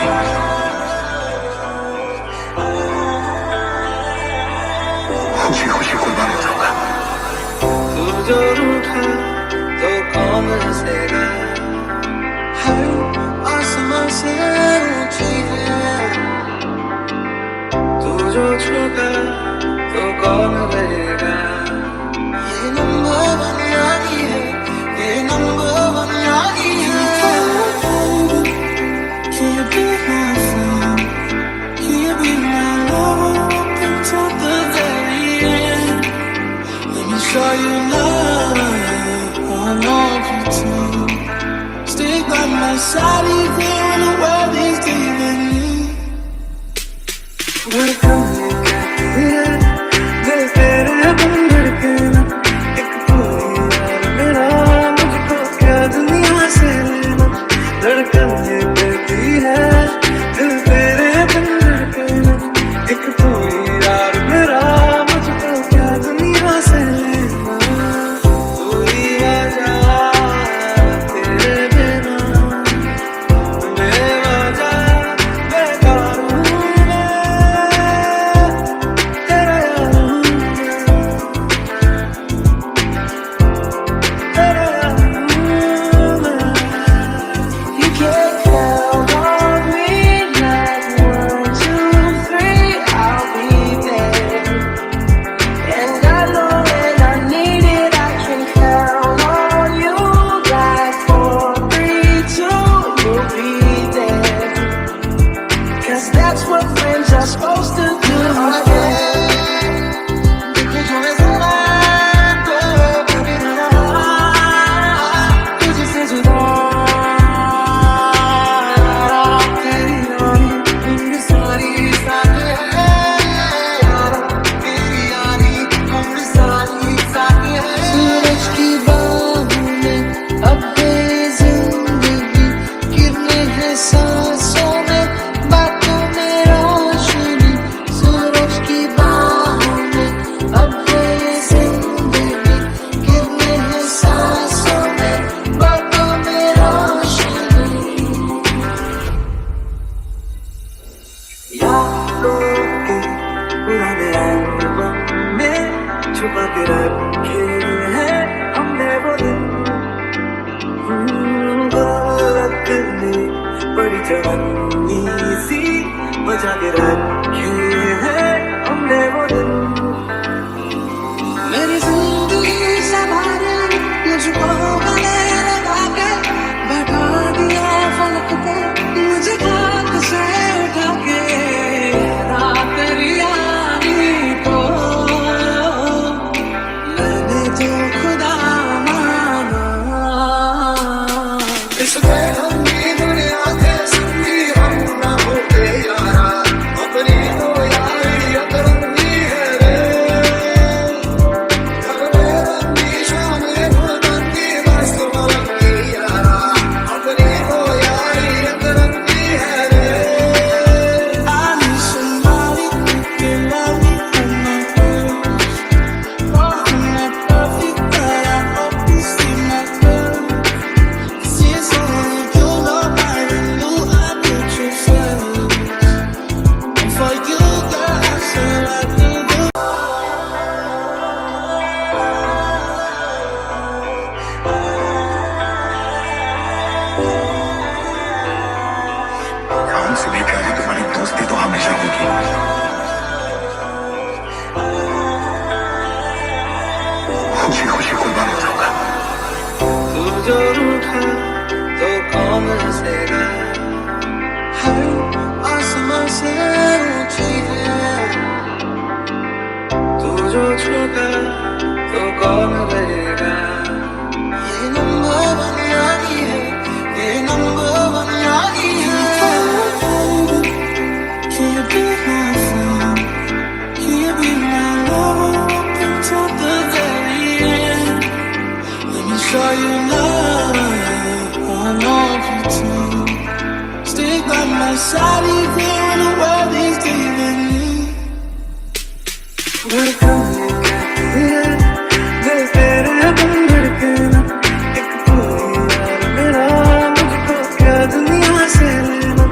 होगी। खुशी खुशी कुर्बान हो जाऊंगा। तू जो रूठा तो कौन हंसेगा, हर आसमां से ऊंची है। तू जो छूटा तो कौन रहेगा। ये नंबर वन यारी है, ये नंबर वन यारी है। Can you be my friend? Can you be my love until the very end? Let me show you love, I love you too. Stick by my side even when the world is leaving you. धड़कन ये कहती है, दिल तेरे बिन धड़के ना। एक तू ही यार मेरा, मुझको क्या दुनिया से लेना। धड़कन ये कहती है, दिल तेरे बिन धड़के ना। एक तू ही यार मेरा, मुझको क्या दुनिया से लेना। तू ही वजह तेरे बिना, बेवजह बेकार हूँ मैं, तेरा यार हूँ मैं, तेरा यार हूँ मैं। You can count on me like 1, 2, 3, I'll be there. And I know when I need it, I can count on you like 4, 3, 2, you'll be there. 'Cause that's what friends are supposed to do. तुझसे जुदा तेरी यारी उम्र सारी साथ है यारा, तेरी यारी उम्र सारी साथ है। सूरज की बाहों में अब ये जिंदगी गिरने हैं सांसों में, बातों में रोशनी। सूरज की बाहों में अब ये जिंदगी गिरने हैं सांसों में, बातों में रोशनी। यादों के पुराने एल्बम में छुपा के रखे हैं हमने वो दिन। गलत ने बड़ी जवानी सी बचा के रखे हैं हमने वो दिन। मेरी जिंदगी संभाले मुझको गले लगा के, बैठा दिया फलक पे मुझे खाक से उठा के। रात तेरी यारी को मैंने जो खुदा माना। इस बेरंगी दुनिया के संगी हम ना होते यारा, अपनी तो यारी अतरंगी है रे। घर में रंगी शाम में फुलंगी मस्त मलंगी यारा, अपनी तो यारी अतरंगी है रे। I need somebody who can love me when I'm hurt. Oh, I'm not perfect, but I hope you see my worth. 'Cause it's only you, nobody knew I put you first. And for you, girl, I said I do. जान से भी प्यारी तुम्हारी दोस्ती तो हमेशा होगी। खुशी खुशी कुर्बान हो जाऊंगा। तू जो रूठा तो कौन हंसेगा, हर आसमां से ऊंची है। तू जो छूटा तो कौन रहेगा। ये नंबर वन यारी है, ये नंबर वन यारी है। Can you be my friend? Can you be my love until the very end? Let me show you love, I love you too. Stick by my side even when the world is leaving you. धड़कन ये कहती है, दिल तेरे बिन धड़के ना। एक तू ही यार मेरा, मुझको क्या दुनिया से लेना।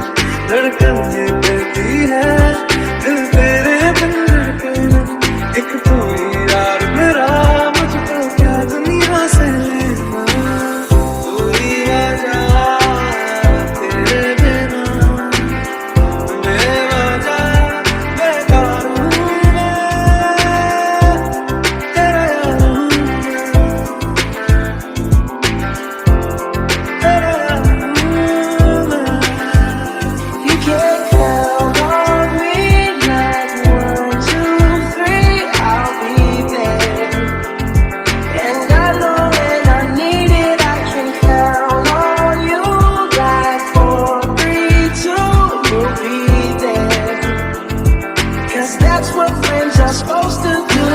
Guess that's what friends are supposed to do.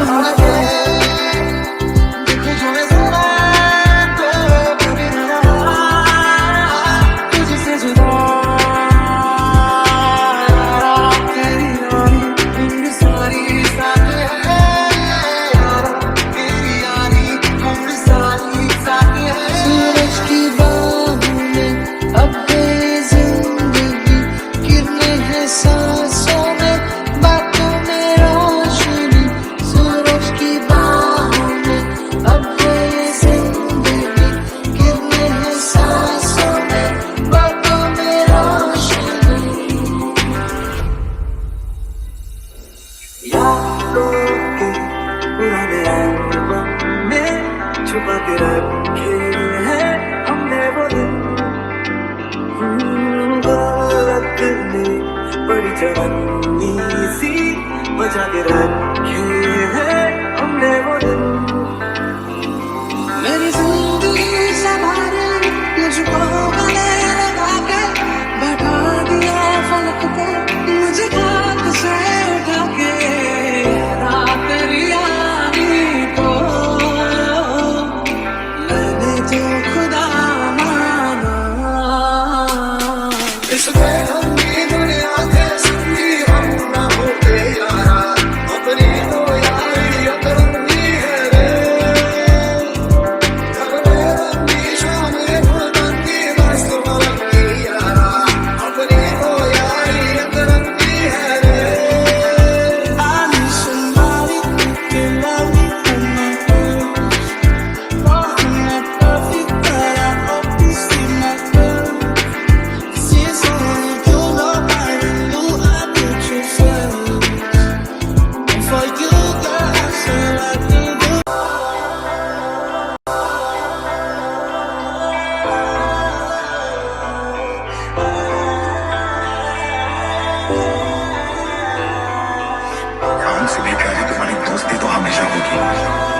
छुपा के रखे हैं हमने वो दिन, गलत ने बड़ी जवानी सी बचा के रखे हैं हमने वो दिन। मेरी जिंदगी संभाले मुझको गले लगा के बैठा दिया फलक पे, मुझे खाक से उठा के रात तेरी यारी को मैंने जो खुदा माना। इस बेगम की दुनिया के संगी हम ना होते यारा, अपनी तो यारी अतरंगी है रे। घर में रंगी शाम में फुलमंगी मस्त मलंगी यारा, अपनी तो यारी अतरंगी है रे। I need somebody who can love me for my girls. Oh, I'm not perfect, but I hope you see my girl. Since only you nobody knew I put you first. And for you, girl, I said I do the हमसे भी प्यारी तुम्हारी दोस्ती तो हमेशा होगी।